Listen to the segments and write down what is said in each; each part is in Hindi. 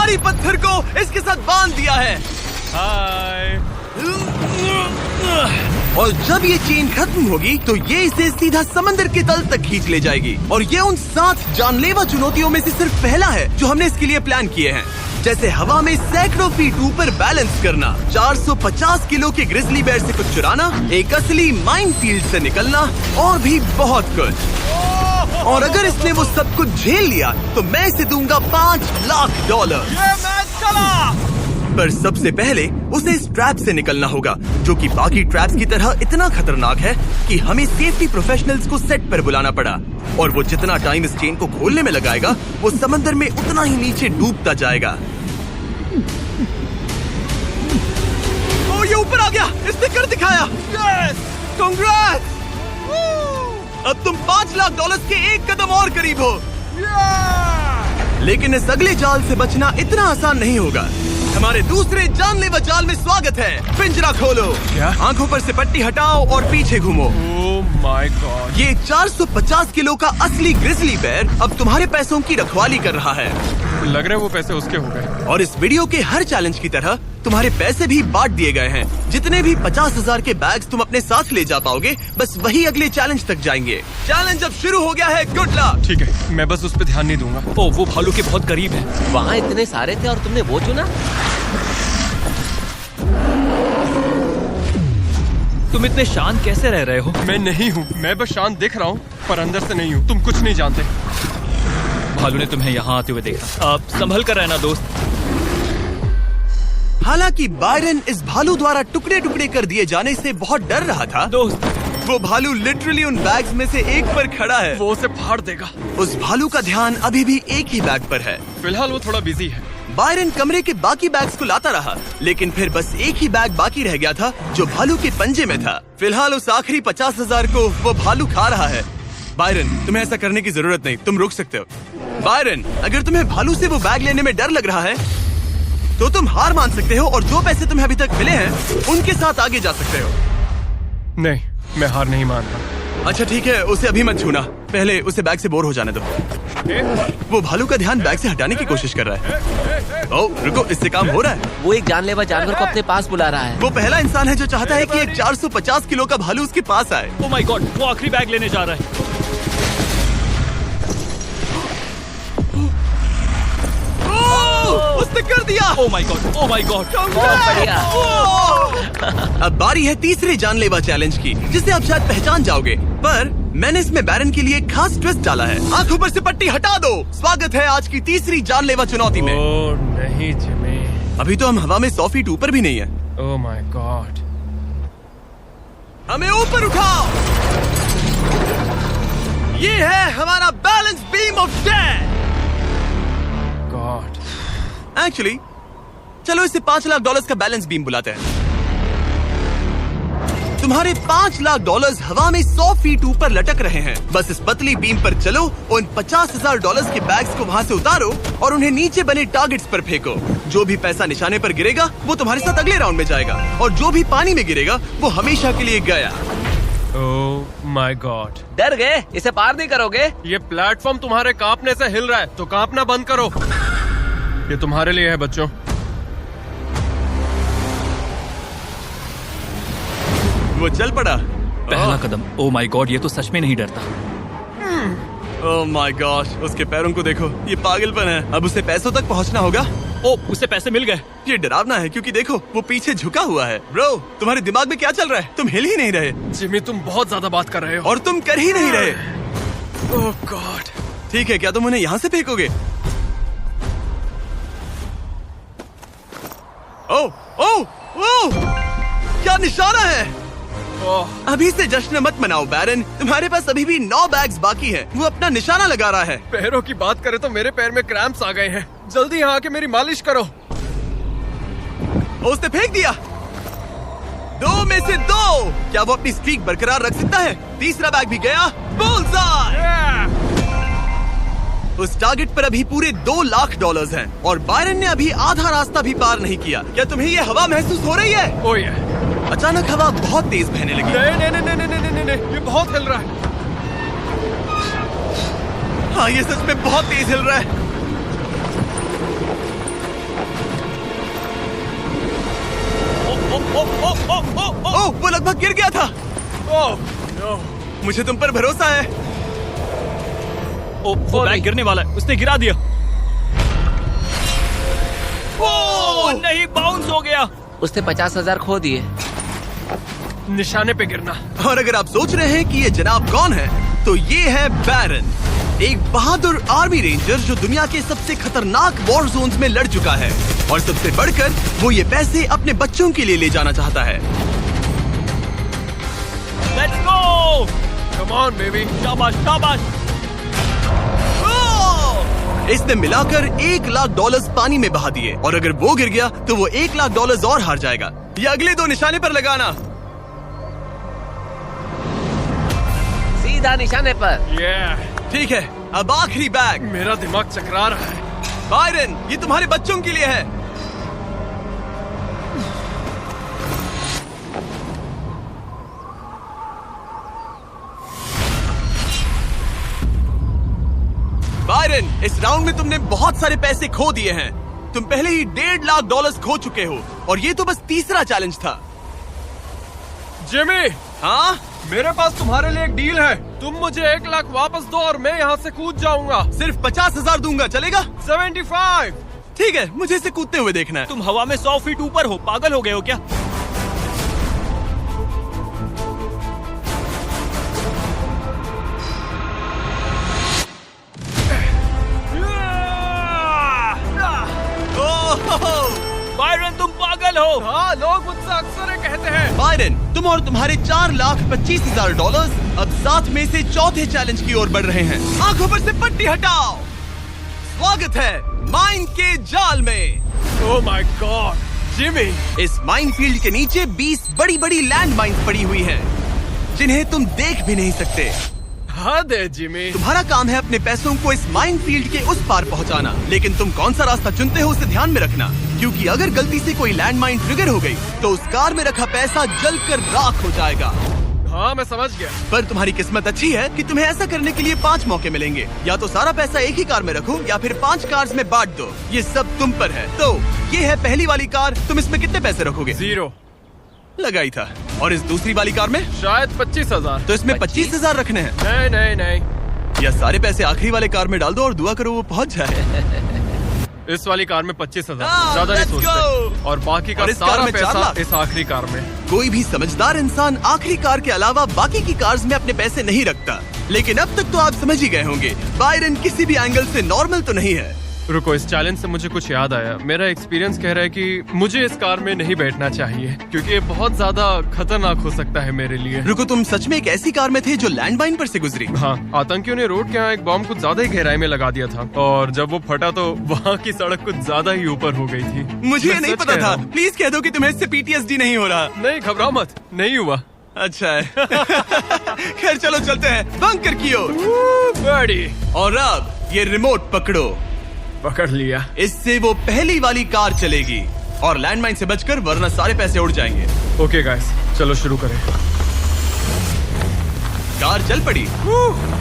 भारी पत्थर को इसके साथ बांध दिया है। हाय। और जब ये चेन खत्म होगी तो ये इसे सीधा समंदर के तल तक खींच ले जाएगी। और ये उन 7 जानलेवा चुनौतियों में से सिर्फ पहला है जो हमने इसके लिए प्लान किए हैं, जैसे हवा में सैकड़ों फीट ऊपर बैलेंस करना, 450 किलो के ग्रिजली बेयर से कुछ चुराना, एक असली माइनफील्ड से निकलना और भी बहुत कुछ। और अगर इसने वो सब कुछ झेल लिया तो मैं इसे दूंगा $5 लाख। ये मैच चला। पर सबसे पहले उसे इस ट्रैप से निकलना होगा, जो कि बाकी ट्रैप्स की तरह इतना खतरनाक है कि हमें सेफ्टी प्रोफेशनल्स को सेट पर बुलाना पड़ा। और वो जितना टाइम इस चेन को खोलने में लगाएगा, वो समंदर में उतना ही नीचे डूबता जाएगा। ओ, ये ऊपर आ गया, इसने कर दिखाया। यस, कांग्रेस! अब तुम $5 लाख के एक कदम और करीब हो। लेकिन इस अगले जाल से बचना इतना आसान नहीं होगा। हमारे दूसरे जानलेवा जाल में स्वागत है। पिंजरा खोलो। क्या? आंखों पर से पट्टी हटाओ और पीछे घूमो। Oh my God. ये 450 किलो का असली ग्रिजली बेयर अब तुम्हारे पैसों की रखवाली कर रहा है। लग रहा है वो पैसे उसके हो गए। और इस वीडियो के हर चैलेंज की तरह तुम्हारे पैसे भी बांट दिए गए हैं। जितने भी 50,000 के बैग्स तुम अपने साथ ले जा पाओगे, बस वही अगले चैलेंज तक जाएंगे। चैलेंज अब शुरू हो गया है। Good luck. ठीक है, मैं बस उस पर ध्यान नहीं दूंगा। ओ, वो भालू के बहुत करीब है। वहाँ इतने सारे थे और तुमने वो चुना। तुम इतने शांत कैसे रह रहे हो? मैं नहीं हूँ, मैं बस शांत दिख रहा हूँ, पर अंदर से नहीं हूँ। तुम कुछ नहीं जानते। भालू ने तुम्हें यहाँ आते हुए देखा। आप संभल कर रहना दोस्त। हालांकि बायरन इस भालू द्वारा टुकड़े टुकड़े कर दिए जाने से बहुत डर रहा था। दोस्त, वो भालू लिटरली उन बैग्स में से एक पर खड़ा है। वो उसे फाड़ देगा। उस भालू का ध्यान अभी भी एक ही बैग पर है। फिलहाल वो थोड़ा बिजी है। बायरन कमरे के बाकी बैग्स को लाता रहा, लेकिन फिर बस एक ही बैग बाकी रह गया था जो भालू के पंजे में था। फिलहाल उस आखिरी 50,000 को वो भालू खा रहा है। बायरन, तुम्हें ऐसा करने की जरूरत नहीं, तुम रुक सकते हो। बायरन, अगर तुम्हें भालू से वो बैग लेने में डर लग रहा है तो तुम हार मान सकते हो और जो पैसे तुम्हें अभी तक मिले हैं उनके साथ आगे जा सकते हो। नहीं, मैं हार नहीं मान रहा। अच्छा ठीक है, उसे अभी मत छूना, पहले उसे बैग से बोर हो जाने दो। वो भालू का ध्यान बैग से हटाने की कोशिश कर रहा है। ओह रुको, इससे काम हो रहा है। वो एक जानलेवा जानवर को अपने पास बुला रहा है। वो पहला इंसान है जो चाहता है कि एक 450 किलो का भालू उसके पास आए। ओ माय गॉड, वो आखिरी बैग लेने जा रहा है। उसने कर दिया। Oh my God, oh my God. बहुत बढ़िया। अब बारी है तीसरे जानलेवा चैलेंज की, जिसे आप शायद पहचान जाओगे, पर मैंने इसमें बैरन के लिए एक खास ट्विस्ट डाला है। आंखों पर से पट्टी हटा दो। स्वागत है आज की तीसरी जानलेवा चुनौती में। ओह नहीं जिमी। अभी तो हम हवा में 100 फीट ऊपर भी नहीं है। Oh my God. हमें ऊपर उठाओ। ये है हमारा balance beam of death. God. Actually चलो इसे $5 लाख का बैलेंस बीम बुलाते हैं। तुम्हारे $5 लाख हवा में 100 फीट ऊपर लटक रहे हैं। बस इस पतली बीम पर चलो, उन $50,000 के बैग्स को वहाँ से उतारो और उन्हें नीचे बने टारगेट्स पर फेंको। जो भी पैसा निशाने पर गिरेगा वो तुम्हारे साथ अगले राउंड में जाएगा, और जो भी पानी में गिरेगा वो हमेशा के लिए गया। Oh my God. डर गए? इसे पार नहीं करोगे। ये प्लेटफॉर्म तुम्हारे कांपने से हिल रहा है, तो कांपना बंद करो। ये तुम्हारे लिए है बच्चों। वो चल पड़ा। पहला कदम। ओ माय गॉड, ये तो सच में नहीं डरता। ओह माय गॉश, उसके पैरों को देखो, ये पागलपन है। अब उसे पैसों तक पहुंचना होगा। ओ, उसे पैसे मिल गए। ये डरावना है क्योंकि देखो वो पीछे झुका हुआ है। ब्रो, तुम्हारे दिमाग में क्या चल रहा है? तुम हिल ही नहीं रहे। जिमी, तुम बहुत ज्यादा बात कर रहे हो। और तुम कर ही नहीं रहे। ओह गॉड। ठीक है, क्या तुम उन्हें यहाँ से फेंकोगे? ओह ओह ओह, क्या निशाना है? अभी से जश्न मत मनाओ बैरन, तुम्हारे पास अभी भी 9 बैग्स बाकी हैं। वो अपना निशाना लगा रहा है। पैरों की बात करें तो मेरे पैर में क्रैम्प्स आ गए हैं। जल्दी यहाँ आके मेरी मालिश करो। उसने फेंक दिया। 2 में से 2। क्या वो अपनी स्ट्रीक बरकरार रख सकता है? तीसरा बैग भी गया। बुल्सआई! उस टारगेट पर अभी पूरे $2 लाख हैं और बायरन ने अभी आधा रास्ता भी पार नहीं किया। क्या तुम्हें ये हवा महसूस हो रही है? ओह ये। अचानक हवा बहुत तेज बहने लगी। नहीं, ये बहुत हिल रहा है। हाँ, ये सच में बहुत तेज हिल रहा है। लगभग गिर गया था। Oh no. मुझे तुम पर भरोसा है। वो बैग गिरने वाला है, उसने गिरा दिया। ओ नहीं, बाउंस हो गया। उसने 50,000 खो दिए। निशाने पे गिरना। और अगर आप सोच रहे हैं कि ये जनाब कौन है, तो ये है बैरन, एक बहादुर आर्मी रेंजर जो दुनिया के सबसे खतरनाक वॉर जोन्स में लड़ चुका है। और सबसे बढ़कर वो ये पैसे अपने बच्चों के लिए ले जाना चाहता है। Let's go. Come on baby. शाबाश शाबाश। इसने मिलाकर $1,00,000 पानी में बहा दिए, और अगर वो गिर गया तो वो $1,00,000 और हार जाएगा। ये अगले 2 निशाने पर लगाना। सीधा निशाने पर। ठीक है, अब आखिरी बैग। मेरा दिमाग चकरा रहा है। बायरन, ये तुम्हारे बच्चों के लिए है। बायरन, इस राउंड में तुमने बहुत सारे पैसे खो दिए हैं। तुम पहले ही $1,50,000 खो चुके हो, और ये तो बस तीसरा चैलेंज था। जिमी, हाँ, मेरे पास तुम्हारे लिए एक डील है। तुम मुझे 1,00,000 वापस दो और मैं यहाँ से कूद जाऊंगा। सिर्फ 50,000 दूंगा, चलेगा? 75। ठीक है, मुझे इसे कूदते हुए देखना है। तुम हवा में 100 फीट ऊपर हो, पागल हो गए हो क्या? बायरन, तुम पागल हो। हाँ, लोग मुझसे अक्सर ये कहते हैं। बायरन, तुम और तुम्हारे $4,25,000 अब साथ में से चौथे चैलेंज की ओर बढ़ रहे हैं। आंखों पर से पट्टी हटाओ। स्वागत है माइन के जाल में। Oh my God, Jimmy. इस माइन फील्ड के नीचे 20 बड़ी बड़ी लैंड माइन्स पड़ी हुई हैं, जिन्हें तुम देख भी नहीं सकते। हद है जिमी। तुम्हारा काम है अपने पैसों को इस माइन फील्ड के उस पार पहुंचाना, लेकिन तुम कौन सा रास्ता चुनते हो उसे ध्यान में रखना, क्योंकि अगर गलती से कोई लैंड माइन ट्रिगर हो गई तो उस कार में रखा पैसा जलकर राख हो जाएगा। हाँ, मैं समझ गया। पर तुम्हारी किस्मत अच्छी है कि तुम्हें ऐसा करने के लिए 5 मौके मिलेंगे। या तो सारा पैसा एक ही कार में रखो, या फिर 5 कार्स में बांट दो। ये सब तुम पर है। तो ये है पहली वाली कार, तुम इसमें कितने पैसे रखोगे? 0 लगाई था। और इस दूसरी वाली कार में? शायद 25,000। तो इसमें 25,000 रखने हैं। नहीं नहीं नहीं। या सारे पैसे आखिरी वाले कार में डाल दो और दुआ करो वो पहुंच जाए। इस वाली कार में 25,000, हाँ, ज्यादा नहीं let's सोचते। go। और बाकी का और इस कार सारा में 4 पैसा लाख। इस आखिरी कार में। कोई भी समझदार इंसान आखिरी कार के अलावा बाकी की कार्स में अपने पैसे नहीं रखता। लेकिन अब तक तो आप समझ ही गए होंगे, बायरन किसी भी एंगल से नॉर्मल तो नहीं है। रुको, इस चैलेंज से मुझे कुछ याद आया। मेरा एक्सपीरियंस कह रहा है कि मुझे इस कार में नहीं बैठना चाहिए, क्योंकि ये बहुत ज्यादा खतरनाक हो सकता है मेरे लिए। रुको, तुम सच में एक ऐसी कार में थे जो लैंड माइन पर से गुजरी? हाँ, आतंकियों ने रोड के यहाँ एक बॉम्ब कुछ ज्यादा ही गहराई में लगा दिया था, और जब वो फटा तो वहाँ की सड़क कुछ ज्यादा ही ऊपर हो गई थी। मुझे ये मैं नहीं सच पता कह रहा था। हूँ। प्लीज कह दो कि तुम्हें इससे PTSD नहीं हो रहा। नहीं, घबराओ मत, नहीं हुआ। अच्छा है। खैर चलो चलते हैं बंकर की ओर। बड़ी। और अब ये रिमोट पकड़ो। पकड़ लिया। इससे वो पहली वाली कार चलेगी और लैंडमाइन से बचकर, वरना सारे पैसे उड़ जाएंगे। ओके गाइस, चलो शुरू करें। कार चल पड़ी।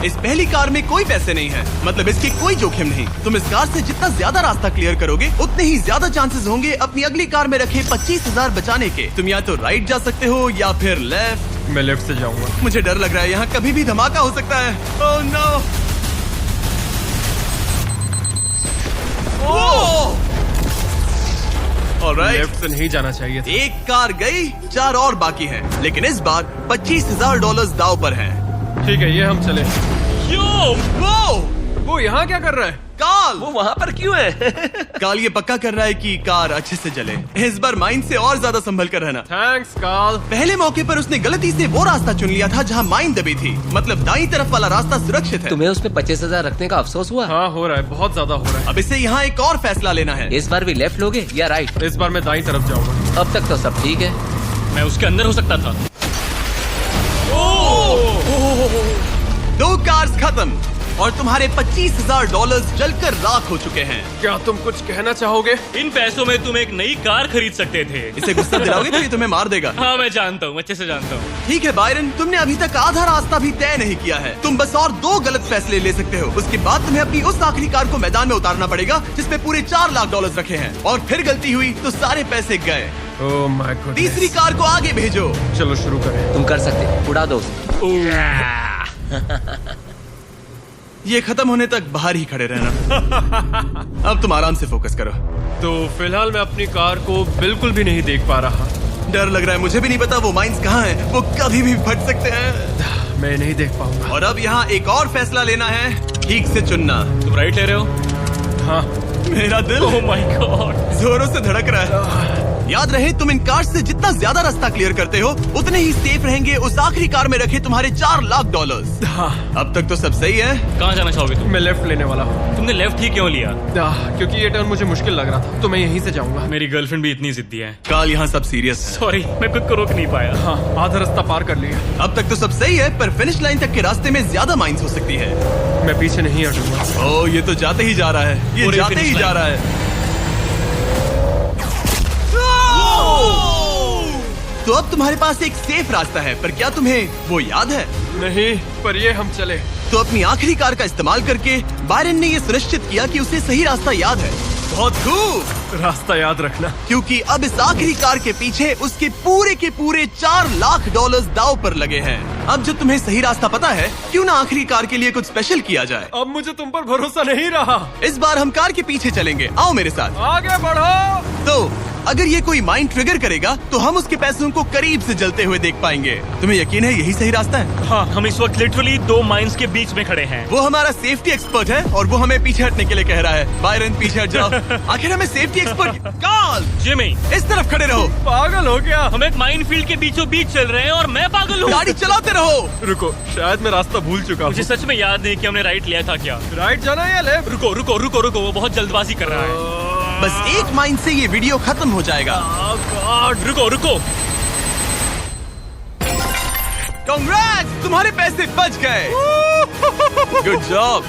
इस पहली कार में कोई पैसे नहीं है, मतलब इसकी कोई जोखिम नहीं। तुम इस कार से जितना ज्यादा रास्ता क्लियर करोगे, उतने ही ज्यादा चांसेस होंगे अपनी अगली कार में रखे 25,000 बचाने के। तुम या तो राइट जा सकते हो या फिर लेफ्ट। मैं लेफ्ट से जाऊंगा। मुझे डर लग रहा है, यहाँ कभी भी धमाका हो सकता है। Oh no. ऑलराइट, लेफ्ट से नहीं जाना चाहिए था। एक कार गई, 4 और बाकी हैं, लेकिन इस बार $25,000 दाव पर हैं। ठीक है, ये हम चले। वो यहाँ क्या कर रहा है? काल, वो वहाँ पर क्यों है? काल ये पक्का कर रहा है कि कार अच्छे से चले। इस बार माइन से और ज्यादा संभल कर रहना। थैंक्स काल। पहले मौके पर उसने गलती से वो रास्ता चुन लिया था जहाँ माइन दबी थी, मतलब दाईं तरफ वाला रास्ता सुरक्षित है। तुम्हें उसमें 25,000 रखने का अफसोस हुआ? हाँ, हो रहा है, बहुत ज्यादा हो रहा है। अब इसे यहाँ एक और फैसला लेना है। इस बार भी लेफ्ट लोगे या राइट? इस बार मैं दाईं तरफ जाऊंगा। अब तक तो सब ठीक है। मैं उसके अंदर हो सकता था। 2 कार्स खत्म और तुम्हारे $25,000 जलकर राख हो चुके हैं। क्या तुम कुछ कहना चाहोगे? इन पैसों में तुम एक नई कार खरीद सकते थे। इसे गुस्सा दिलाओगे तो ये तुम्हें मार देगा। हाँ, मैं जानता हूँ, अच्छे से जानता हूँ। ठीक है बायरन, तुमने अभी तक आधा रास्ता भी तय नहीं किया है। तुम बस और 2 गलत फैसले ले सकते हो। उसके बाद तुम्हें अपनी उस आखिरी कार को मैदान में उतारना पड़ेगा जिसमें पूरे $4 लाख रखे हैं। और फिर गलती हुई तो सारे पैसे गए। Oh my God. तीसरी कार को आगे भेजो। चलो शुरू करें। तुम कर सकते हो, उड़ा दो उसे। ये खत्म होने तक बाहर ही खड़े रहना। अब तुम आराम से फोकस करो। तो फिलहाल मैं अपनी कार को बिल्कुल भी नहीं देख पा रहा। डर लग रहा है, मुझे भी नहीं पता वो माइंस कहाँ हैं। वो कभी भी फट सकते हैं। मैं नहीं देख पाऊंगा। और अब यहाँ एक और फैसला लेना है, ठीक से चुनना। तुम राइट ले रहे हो? हाँ। मेरा दिल ओह माय गॉड। जोरों से धड़क रहा है। याद रहे, तुम इन कार से जितना ज्यादा रास्ता क्लियर करते हो उतने ही सेफ रहेंगे उस आखिरी कार में रखे तुम्हारे $4 लाख। हाँ। अब तक तो सब सही है। कहाँ जाना चाहोगे तुम? मैं लेफ्ट लेने वाला हूँ। तुमने लेफ्ट ही क्यों लिया? क्योंकि ये टर्न मुझे मुश्किल लग रहा था, तो मैं यहीं से जाऊंगा। मेरी गर्लफ्रेंड भी इतनी जिद्दी है। काल, यहाँ सब सीरियस है। सॉरी, मैं खुद को रोक नहीं पाया। हाँ, आधा रास्ता पार कर लिया। अब तक तो सब सही है, पर फिनिश लाइन तक के रास्ते में ज्यादा माइंस हो सकती है। मैं पीछे नहीं हटूंगा। ओह, ये तो जाते ही जा रहा है। ये पूरे जाते finish ही जा line। रहा है। तो अब तुम्हारे पास एक सेफ रास्ता है, पर क्या तुम्हें वो याद है? नहीं, पर ये हम चले। तो अपनी आखिरी कार का इस्तेमाल करके बायरन ने ये सुनिश्चित किया कि उसे सही रास्ता याद है। बहुत खूब। रास्ता याद रखना। क्योंकि अब इस आखिरी कार के पीछे उसके पूरे के पूरे $4 लाख दांव पर लगे हैं। अब जब तुम्हें सही रास्ता पता है, क्यों ना आखिरी कार के लिए कुछ स्पेशल किया जाए। अब मुझे तुम पर भरोसा नहीं रहा। इस बार हम कार के पीछे चलेंगे, आओ मेरे साथ। आगे बढ़ो। तो अगर ये कोई माइंड ट्रिगर करेगा तो हम उसके पैसों को करीब से जलते हुए देख पाएंगे। तुम्हें यकीन है यही सही रास्ता है? हाँ, हम इस वक्त लिटरली 2 माइंस के बीच में खड़े हैं। वो हमारा सेफ्टी एक्सपर्ट है और वो हमें पीछे हटने के लिए कह रहा है। बायरन, पीछे हट जाओ। आखिर हमें सेफ्टी एक्सपर्ट काल, जिमी, इस तरफ खड़े रहो। पागल हो गया। हम एक माइन फील्ड के बीचों बीच चल रहे हैं और मैं पागल हूँ। गाड़ी चलाते रहो। रुको, शायद मैं रास्ता भूल चुका मुझे हूँ। सच में याद नहीं कि हमने राइट लिया था क्या। राइट जाना है या लेफ्ट? रुको रुको रुको रुको, वो बहुत जल्दबाजी कर रहा है। बस एक माइंड से ये वीडियो खत्म हो जाएगा। रुको रुको। कांग्रेट्स, तुम्हारे पैसे बच गए। Good job.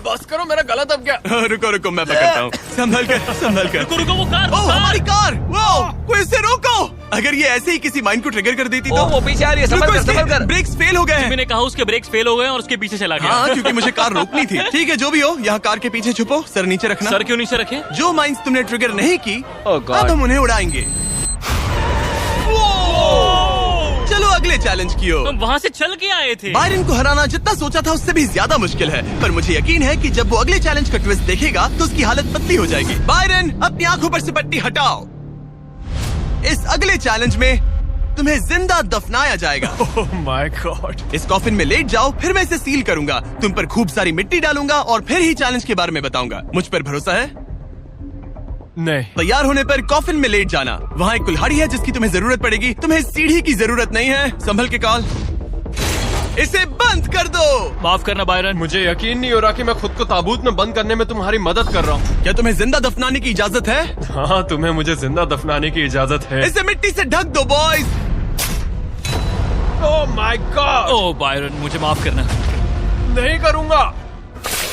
बस करो, मेरा गला दब गया। रुको रुको, मैं पकड़ता हूँ। संभल कर, संभल कर। रुको रुको, वो कार। ओह, हमारी कार। वो कोई इसे रोको। अगर ये ऐसे ही किसी माइंड को ट्रिगर कर देती तो। वो पीछे आ रही है, संभल कर, संभल कर। ब्रेक्स फेल हो गए हैं। मैंने कहा उसके ब्रेक्स फेल हो गए और उसके पीछे चला गया। हाँ, क्योंकि मुझे कार रोकनी थी। ठीक है, जो भी हो, यहाँ कार के पीछे छुपो, सर नीचे रखना। सर क्यों नीचे रखे? जो माइंस तुमने ट्रिगर नहीं की, Oh God. अब हम उन्हें उड़ाएंगे। चलो अगले चैलेंज की ओर। हम वहाँ से चल के आए थे। बायरन को हराना जितना सोचा था उससे भी ज्यादा मुश्किल है, पर मुझे यकीन है कि जब वो अगले चैलेंज का ट्विस्ट देखेगा तो उसकी हालत पतली हो जाएगी। बायरन, अपनी आंखों पर से पट्टी हटाओ। इस अगले चैलेंज में तुम्हें जिंदा दफनाया जाएगा। Oh my God. इस कॉफिन में लेट जाओ, फिर मैं इसे सील करूंगा, तुम पर खूब सारी मिट्टी डालूंगा और फिर ही चैलेंज के बारे में बताऊंगा। मुझ पर भरोसा है? नहीं। तैयार होने पर कॉफिन में लेट जाना। वहाँ एक कुल्हाड़ी है जिसकी तुम्हें जरूरत पड़ेगी। तुम्हें सीढ़ी की जरूरत नहीं है। संभल के कॉल, इसे बंद कर दो। माफ करना बायरन। मुझे यकीन नहीं हो रहा कि मैं खुद को ताबूत में बंद करने में तुम्हारी मदद कर रहा हूँ। क्या तुम्हें जिंदा दफनाने की इजाजत है? हाँ, तुम्हें मुझे जिंदा दफनाने की इजाजत है। इसे मिट्टी से ढक दो boys. Oh my God. Oh Byron, मुझे माफ करना। नहीं करूँगा।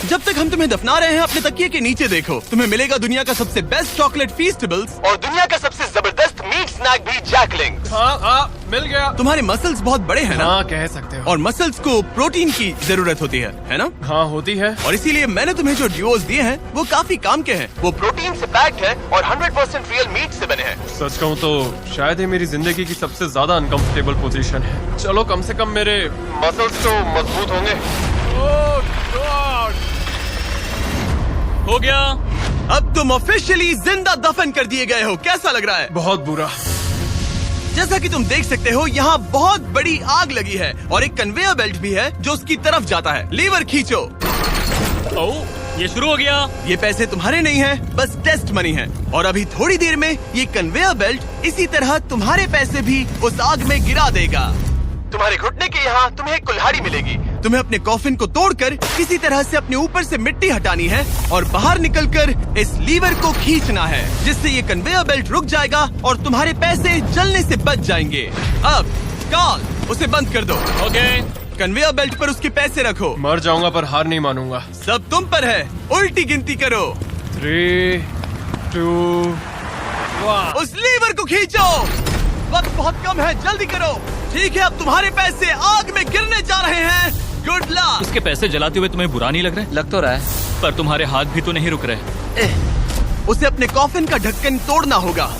जब तक हम तुम्हें दफना रहे हैं, अपने तकिए के नीचे देखो। तुम्हें मिलेगा दुनिया का सबसे बेस्ट चॉकलेट फीस्टेबल्स और दुनिया का सबसे जबरदस्त मीट स्नैक भी, जैकलिंग। हाँ, मिल गया। तुम्हारे मसल्स बहुत बड़े हैं ना? हाँ, कह सकते हो। और मसल्स को प्रोटीन की जरूरत होती है ना? हाँ, होती है। और इसीलिए मैंने तुम्हें जो ड्यूओज दिए हैं वो काफी काम के हैं। वो प्रोटीन से पैक्ड है और 100% रियल मीट से बने हैं। सच कहूँ तो शायद ये मेरी जिंदगी की सबसे ज्यादा अनकंफर्टेबल पोजीशन है। चलो, कम से कम मेरे मसल्स तो मजबूत होंगे। ओह गॉड। हो गया। अब तुम ऑफिशियली जिंदा दफन कर दिए गए हो। कैसा लग रहा है? बहुत बुरा। जैसा कि तुम देख सकते हो, यहाँ बहुत बड़ी आग लगी है और एक कन्वेयर बेल्ट भी है जो उसकी तरफ जाता है। लीवर खींचो। ओह, ये शुरू हो गया। ये पैसे तुम्हारे नहीं हैं, बस टेस्ट मनी है। और अभी थोड़ी देर में ये कन्वेयर बेल्ट इसी तरह तुम्हारे पैसे भी उस आग में गिरा देगा। तुम्हारे घुटने के यहाँ तुम्हें एक कुल्हाड़ी मिलेगी। तुम्हें अपने कॉफिन को तोड़कर किसी तरह से अपने ऊपर से मिट्टी हटानी है और बाहर निकलकर इस लीवर को खींचना है, जिससे ये कन्वेयर बेल्ट रुक जाएगा और तुम्हारे पैसे जलने से बच जाएंगे। अब कॉल, उसे बंद कर दो। ओके। कन्वेयर बेल्ट पर उसके पैसे रखो। मर जाऊंगा पर हार नहीं मानूंगा। सब तुम पर है। उल्टी गिनती करो। 3, 2, 1। उस लीवर को खींचो। वक्त बहुत कम है, जल्दी करो। ठीक है, अब तुम्हारे पैसे आग में गिरने जा रहे हैं। Good luck. उसके पैसे जलाते हुए तुम्हें बुरा नहीं लग रहा है? लग तो रहा है। पर तुम्हारे हाथ भी तो नहीं रुक रहे। उसे अपने कॉफिन का ढक्कन तोड़ना होगा।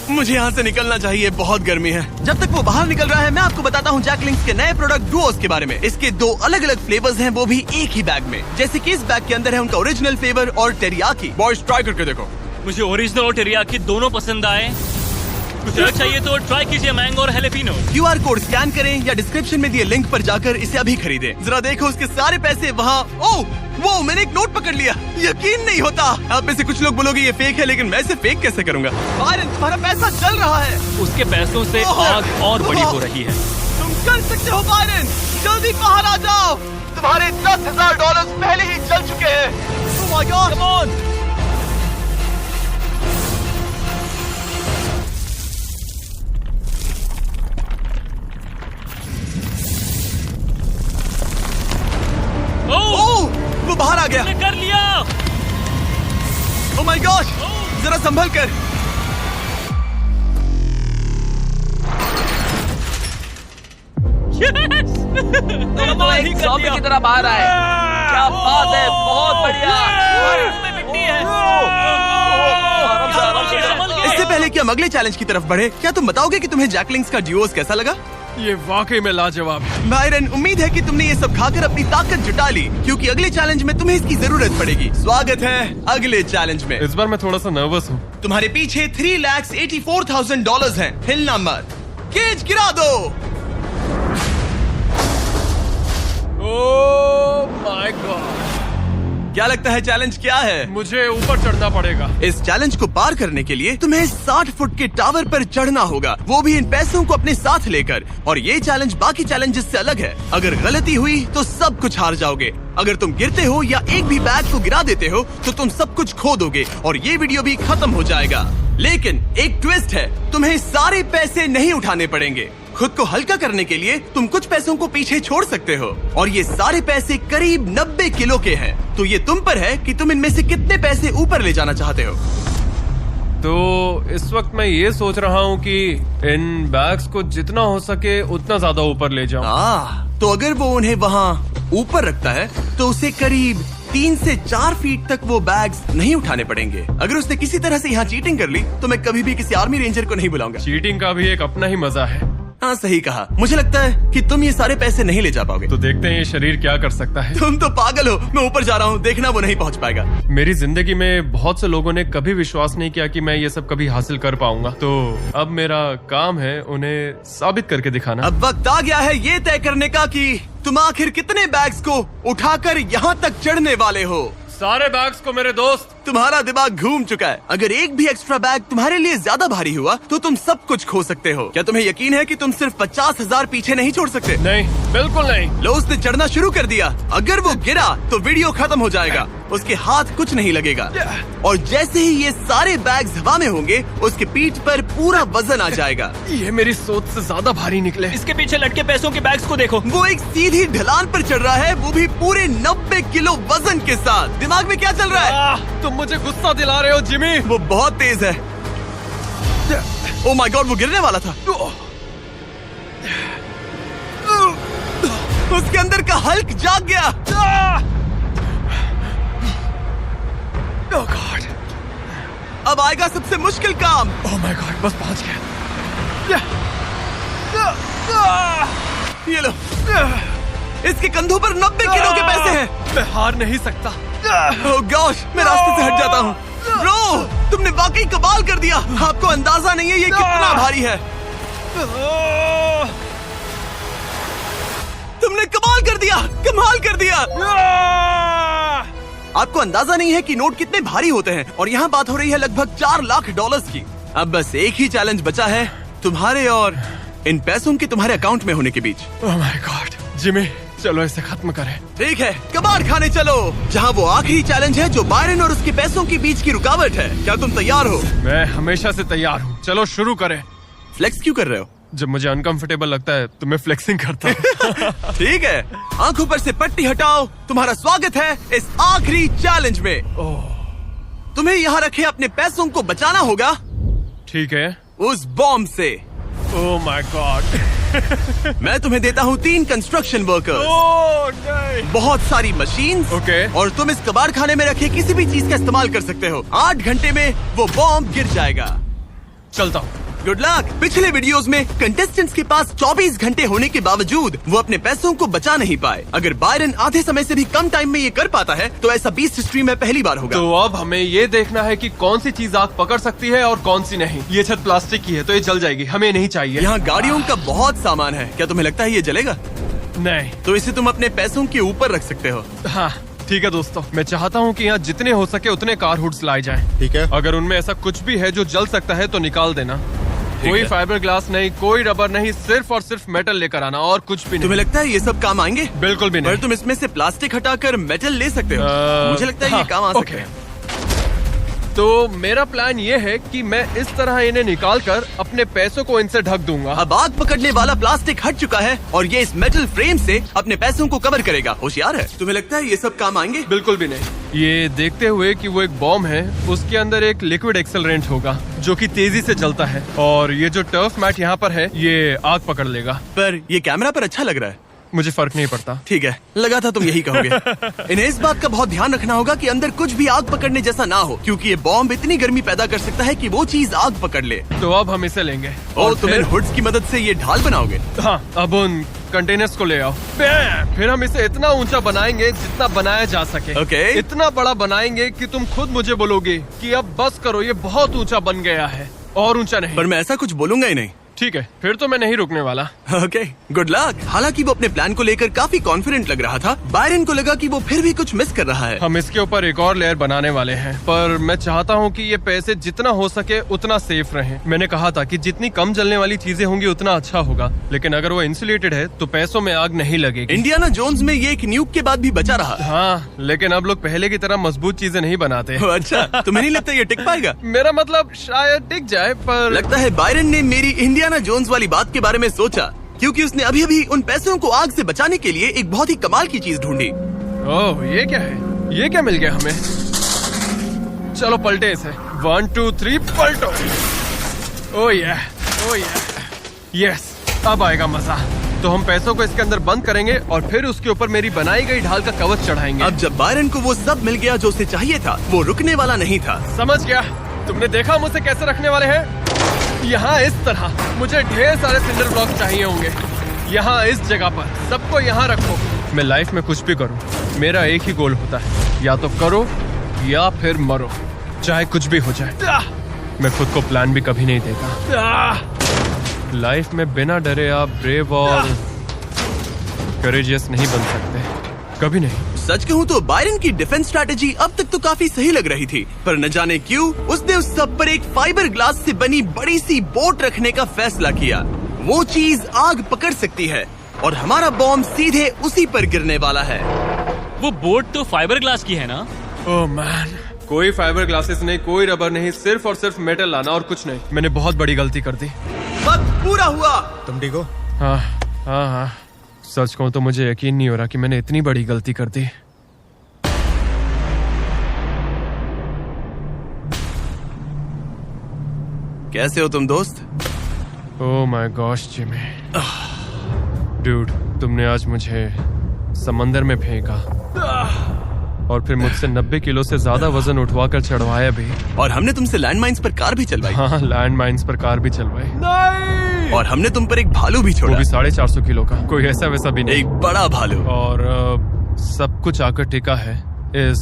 मुझे यहाँ से निकलना चाहिए, बहुत गर्मी है। जब तक वो बाहर निकल रहा है, मैं आपको बताता हूँ जैक लिंक्स के नए प्रोडक्ट डुओस के बारे में। इसके 2 अलग अलग फ्लेवर्स हैं, वो भी एक ही बैग में। जैसे कि इस बैग के अंदर है उनका ओरिजिनल फ्लेवर और टेरियाकी। बॉयज ट्राई करके देखो। मुझे ओरिजिनल और टेरियाकी दोनों पसंद आए। कुछ अलग चाहिए तो ट्राई कीजिए मैंगो और हैलेपिनो। QR कोड स्कैन करें या डिस्क्रिप्शन में दिए लिंक पर जाकर इसे अभी खरीदें। जरा देखो उसके सारे पैसे वहाँ। ओह वो मैंने एक नोट पकड़ लिया, यकीन नहीं होता। आप में से कुछ लोग बोलोगे ये फेक है, लेकिन मैं इसे फेक कैसे करूँगा? बायरन तुम्हारा पैसा चल रहा है। उसके पैसों से आग और बड़ी हो रही है। तुम कर सकते हो बायरन, जल्दी बाहर आ जाओ। तुम्हारे $10,000 पहले ही चल चुके हैं। Oh my God! Come on! ओह वो बाहर आ गया। कर लिया। Oh my gosh! जरा संभल कर। दोनों एक ज़ॉम्बी की तरह बाहर आए। क्या बात है, बहुत बढ़िया। इससे पहले कि हम अगले चैलेंज की तरफ बढ़े, क्या तुम बताओगे कि तुम्हें जैक लिंक्स का ड्यूओस कैसा लगा? ये वाकई में लाजवाब है। बायरन, उम्मीद है कि तुमने ये सब खाकर अपनी ताकत जुटा ली, क्योंकि अगले चैलेंज में तुम्हें इसकी जरूरत पड़ेगी। स्वागत है अगले चैलेंज में। इस बार मैं थोड़ा सा नर्वस हूँ। तुम्हारे पीछे $3,84,000 हैं। हिलना मत। केज गिरा दो। Oh my God! क्या लगता है चैलेंज क्या है? मुझे ऊपर चढ़ना पड़ेगा। इस चैलेंज को पार करने के लिए तुम्हें 60 फुट के टावर पर चढ़ना होगा, वो भी इन पैसों को अपने साथ लेकर। और ये चैलेंज बाकी चैलेंजेस से अलग है। अगर गलती हुई तो सब कुछ हार जाओगे। अगर तुम गिरते हो या एक भी बैग को गिरा देते हो तो तुम सब कुछ खो दोगे और ये वीडियो भी खत्म हो जाएगा। लेकिन एक ट्विस्ट है, तुम्हें सारे पैसे नहीं उठाने पड़ेंगे। खुद को हल्का करने के लिए तुम कुछ पैसों को पीछे छोड़ सकते हो और ये सारे पैसे करीब 90 किलो के हैं। तो ये तुम पर है कि तुम इनमें से कितने पैसे ऊपर ले जाना चाहते हो। तो इस वक्त मैं ये सोच रहा हूँ कि इन बैग्स को जितना हो सके उतना ज्यादा ऊपर ले जाऊँ। तो अगर वो उन्हें वहाँ ऊपर रखता है तो उसे करीब 3 से 4 फीट तक वो बैग्स नहीं उठाने पड़ेंगे। अगर उसने किसी तरह से यहाँ चीटिंग कर ली तो मैं कभी भी किसी आर्मी रेंजर को नहीं बुलाऊंगा। चीटिंग का भी एक अपना ही मजा है। हाँ सही कहा। मुझे लगता है कि तुम ये सारे पैसे नहीं ले जा पाओगे। तो देखते हैं ये शरीर क्या कर सकता है। तुम तो पागल हो। मैं ऊपर जा रहा हूँ, देखना वो नहीं पहुँच पाएगा। मेरी जिंदगी में बहुत से लोगों ने कभी विश्वास नहीं किया कि मैं ये सब कभी हासिल कर पाऊंगा। तो अब मेरा काम है उन्हें साबित करके दिखाना। अब वक्त आ गया है ये तय करने का कि तुम आखिर कितने बैग्स को उठाकर यहाँ तक चढ़ने वाले हो। सारे बैग्स को मेरे दोस्त। तुम्हारा दिमाग घूम चुका है। अगर एक भी एक्स्ट्रा बैग तुम्हारे लिए ज्यादा भारी हुआ तो तुम सब कुछ खो सकते हो। क्या तुम्हें यकीन है कि तुम सिर्फ 50,000 पीछे नहीं छोड़ सकते? नहीं, बिल्कुल नहीं। लो उसने चढ़ना शुरू कर दिया। अगर वो गिरा तो वीडियो खत्म हो जाएगा। उसके हाथ कुछ नहीं लगेगा और जैसे ही ये सारे बैग्स हवा में होंगे उसके पीठ पर पूरा वजन आ जाएगा। ये मेरी सोच से ज्यादा भारी निकले। इसके पीछे लटके पैसों के बैग्स को देखो। वो एक सीधी ढलान पर चढ़ रहा है, वो भी पूरे 90 किलो वजन के साथ। दिमाग में क्या चल रहा है? तुम मुझे गुस्सा दिला रहे हो जिमी। वो बहुत तेज है। ओह माय गॉड, वो गिरने वाला था। उसके अंदर का हल्क जाग गया। ओह गॉड, अब आएगा सबसे मुश्किल काम। ओह माय गॉड, बस पहुंच गया। ये लो, इसके कंधों पर 90 किलो के पैसे हैं। मैं हार नहीं सकता। ओह गॉश, मैं रास्ते से हट जाता हूँ। ब्रो, तुमने वाकई कमाल कर दिया। आपको अंदाजा नहीं है ये कितना भारी है। तुमने कमाल कर दिया, कमाल कर दिया। आपको अंदाजा नहीं है कि नोट कितने भारी होते हैं और यहाँ बात हो रही है लगभग $4 लाख की। अब बस एक ही चैलेंज बचा है, तुम्हारे और इन पैसों के तुम्हारे अकाउंट में होने के बीच। ओह माय गॉड, जिमी चलो इसे खत्म करें। ठीक है, कबाड़ खाने चलो, जहाँ वो आखिरी चैलेंज है जो बायरन और उसके पैसों के बीच की रुकावट है। क्या तुम तैयार हो? मैं हमेशा से तैयार हूँ। चलो शुरू करें। फ्लेक्स क्यों कर रहे हो? जब मुझे अनकंफर्टेबल लगता है तो मैं फ्लेक्सिंग करता हूँ। ठीक है, आंखों पर से पट्टी हटाओ। तुम्हारा स्वागत है इस आखिरी चैलेंज में। तुम्हें यहाँ रखे अपने पैसों को बचाना होगा। ठीक है। उस बॉम्ब से। Oh my God. मैं तुम्हें देता हूँ 3 कंस्ट्रक्शन वर्कर्स, ओह नहीं। बहुत सारी मशीन्स, ओके। और तुम इस कबाड़ खाने में रखे किसी भी चीज का इस्तेमाल कर सकते हो। 8 घंटे में वो बॉम्ब गिर जाएगा। चलता हूँ। Good luck. पिछले वीडियोस में कंटेस्टेंट्स के पास 24 घंटे होने के बावजूद वो अपने पैसों को बचा नहीं पाए। अगर बायरन आधे समय से भी कम टाइम में ये कर पाता है तो ऐसा बीस्ट हिस्ट्री में पहली बार होगा। तो अब हमें ये देखना है कि कौन सी चीज आग पकड़ सकती है और कौन सी नहीं। ये छत प्लास्टिक की है तो ये जल जाएगी, हमें नहीं चाहिए। यहाँ गाड़ियों का बहुत सामान है, क्या तुम्हें लगता है ये जलेगा? नहीं। तो इसे तुम अपने पैसों के ऊपर रख सकते हो। हाँ ठीक है दोस्तों, मैं चाहता हूँ कि यहाँ जितने हो सके उतने कार हुड्स लाए जाएं। ठीक है। अगर उनमें ऐसा कुछ भी है जो जल सकता है तो निकाल देना। कोई है। फाइबर ग्लास नहीं, कोई रबर नहीं, सिर्फ और सिर्फ मेटल लेकर आना और कुछ भी नहीं। तुम्हें लगता है ये सब काम आएंगे? बिल्कुल भी नहीं। पर तुम इसमें से प्लास्टिक हटाकर मेटल ले सकते हो। मुझे लगता है ये काम आ सकता है। तो मेरा प्लान ये है कि मैं इस तरह इन्हें निकालकर अपने पैसों को इनसे ढक दूंगा। अब आग पकड़ने वाला प्लास्टिक हट चुका है और ये इस मेटल फ्रेम से अपने पैसों को कवर करेगा। होशियार है। तुम्हें लगता है ये सब काम आएंगे? बिल्कुल भी नहीं। ये देखते हुए कि वो एक बॉम्ब है, उसके अंदर एक लिक्विड एक्सेलरेंट होगा जो कि तेजी से जलता है, और ये जो टर्फ मैट यहाँ पर है ये आग पकड़ लेगा। पर ये कैमरा पर अच्छा लग रहा है। मुझे फर्क नहीं पड़ता। ठीक है, लगा था तुम यही कहोगे। इन्हें इस बात का बहुत ध्यान रखना होगा कि अंदर कुछ भी आग पकड़ने जैसा ना हो, क्योंकि ये बॉम्ब इतनी गर्मी पैदा कर सकता है कि वो चीज आग पकड़ ले। तो अब हम इसे लेंगे और तुम इन फिर हुड्स की मदद से ये ढाल बनाओगे। हाँ, अब उन कंटेनर्स को ले आओ। फिर हम इसे इतना ऊंचा बनाएंगे जितना बनाया जा सके। ओके। इतना बड़ा बनाएंगे कि तुम खुद मुझे बोलोगे कि अब बस करो, ये बहुत ऊंचा बन गया है, और ऊंचा नहीं। पर मैं ऐसा कुछ बोलूंगा ही नहीं। ठीक है, फिर तो मैं नहीं रुकने वाला। Okay, good luck. हालांकि वो अपने प्लान को लेकर काफी कॉन्फिडेंट लग रहा था, बायरन को लगा कि वो फिर भी कुछ मिस कर रहा है। हम इसके ऊपर एक और लेयर बनाने वाले हैं, पर मैं चाहता हूँ कि ये पैसे जितना हो सके उतना सेफ रहें। मैंने कहा था कि जितनी कम जलने वाली चीजें होंगी उतना अच्छा होगा, लेकिन अगर वो इंसुलेटेड है तो पैसों में आग नहीं लगेगी। इंडियाना जोन्स में ये एक न्यूक के बाद भी बचा रहा। हाँ, लेकिन अब लोग पहले की तरह मजबूत चीजें नहीं बनाते। अच्छा, तुम्हें नहीं लगता ये टिक पाएगा? मेरा मतलब शायद टिक जाए, पर लगता है बायरन ने मेरी इंडियाना जोन्स वाली बात के बारे में सोचा, क्योंकि उसने अभी अभी उन पैसों को आग से बचाने के लिए एक बहुत ही कमाल की चीज ढूंढी। ओह, ये क्या है? ये क्या मिल गया हमें? चलो पलटे इसे। 1 2 3 पलटो। ओह yeah, ओह yeah। यस, अब आएगा मजा। तो हम पैसों को इसके अंदर बंद करेंगे और फिर उसके ऊपर मेरी बनाई गई ढाल का कवच चढ़ाएंगे। अब जब बायरन को वो सब मिल गया जो उसे चाहिए था, वो रुकने वाला नहीं था। समझ गया। तुमने देखा मुझसे कैसे रखने वाले हैं? यहाँ इस तरह मुझे ढेर सारे सिंडर ब्लॉक चाहिए होंगे। यहाँ इस जगह पर सबको यहाँ रखो। मैं लाइफ में कुछ भी करूँ, मेरा एक ही गोल होता है, या तो करो या फिर मरो, चाहे कुछ भी हो जाए। मैं खुद को प्लान भी कभी नहीं देता। लाइफ में बिना डरे आप ब्रेव और करेजियस नहीं बन सकते, कभी नहीं। सच कहूँ तो बायरन की डिफेंस स्ट्रैटेजी अब तक तो काफी सही लग रही थी, पर न जाने क्यों उसने उस सब पर एक फाइबर ग्लास से बनी बड़ी सी बोट रखने का फैसला किया। वो चीज आग पकड़ सकती है और हमारा बॉम्ब सीधे उसी पर गिरने वाला है। वो बोट तो फाइबर ग्लास की है ना? ओह मैन, कोई फाइबर ग्लासेस नहीं, कोई रबर नहीं, सिर्फ और सिर्फ मेटल लाना और कुछ नहीं। मैंने बहुत बड़ी गलती कर दी। वक्त पूरा हुआ। तुम ठीक हो? हाँ हाँ हाँ, सच कहूँ तो मुझे यकीन नहीं हो रहा कि मैंने इतनी बड़ी गलती कर दी। कैसे हो तुम दोस्त? Oh my gosh Jimmy, dude, तुमने आज मुझे समंदर में फेंका और फिर मुझसे 90 किलो से ज्यादा वजन उठवाकर चढ़वाया भी। और हमने तुमसे लैंडमाइंस पर कार भी चलवाई। हाँ, लैंड माइन्स पर कार भी चलवाई। नहीं! और हमने तुम पर एक भालू भी वो छोड़ा। भी 450 किलो का, कोई ऐसा वैसा भी नहीं। एक बड़ा भालू। और सब कुछ आकर टिका है इस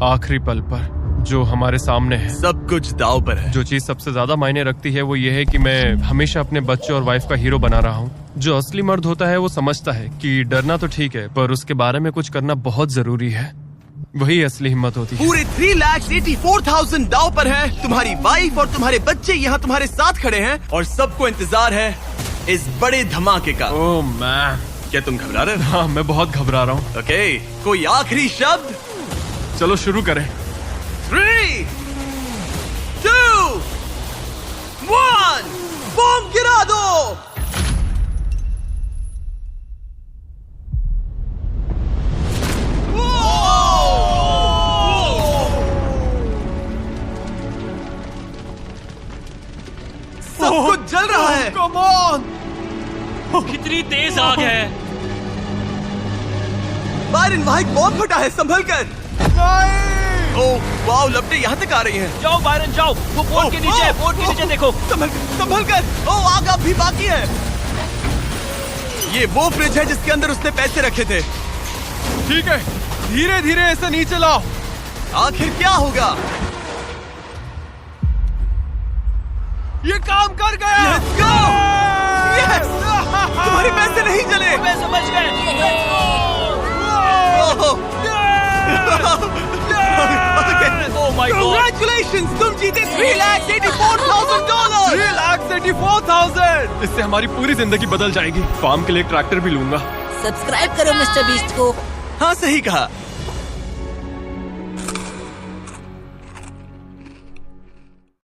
आखिरी पल पर जो हमारे सामने है। सब कुछ दाव पर है। जो चीज सबसे ज्यादा मायने रखती है वो ये है कि मैं हमेशा अपने बच्चे और वाइफ का हीरो बना रहा हूँ। जो असली मर्द होता है वो समझता है कि डरना तो ठीक है, पर उसके बारे में कुछ करना बहुत जरूरी है। वही असली हिम्मत होती है। पूरे 3,84,000 दाव पर है। तुम्हारी वाइफ और तुम्हारे बच्चे यहाँ तुम्हारे साथ खड़े हैं और सबको इंतजार है इस बड़े धमाके का। ओह मैन, क्या तुम घबरा रहे हो? हाँ, मैं बहुत घबरा रहा हूँ। ओके, कोई आखिरी शब्द? चलो शुरू करें। 3, 2, 1, बॉम्ब गिरा दो। सब कुछ जल रहा है। Come on! कितनी तेज आग है। बायरन, वहाँ एक बॉम्ब फटा है, संभल कर। नहीं! ओह वाओ, लपटें यहाँ तक आ रही हैं। जाओ बायरन जाओ, वो बोट के नीचे है, बोट के नीचे देखो। संभल कर। ओह आग अब भी बाकी है। ये वो फ्रिज है जिसके अंदर उसने पैसे रखे थे। ठीक है, धीरे धीरे इसे नीचे लाओ। आखिर क्या होगा? ये काम कर गया। Let's go! Yes! तुम्हारे पैसे नहीं जले। मैं समझ गए। Oh my God! Congratulations! तुम जीते $3,84,000। $3,84,000। इससे हमारी पूरी जिंदगी बदल जाएगी। फार्म के लिए ट्रैक्टर भी लूंगा। सब्सक्राइब करो मिस्टर बीस्ट को। हाँ सही कहा।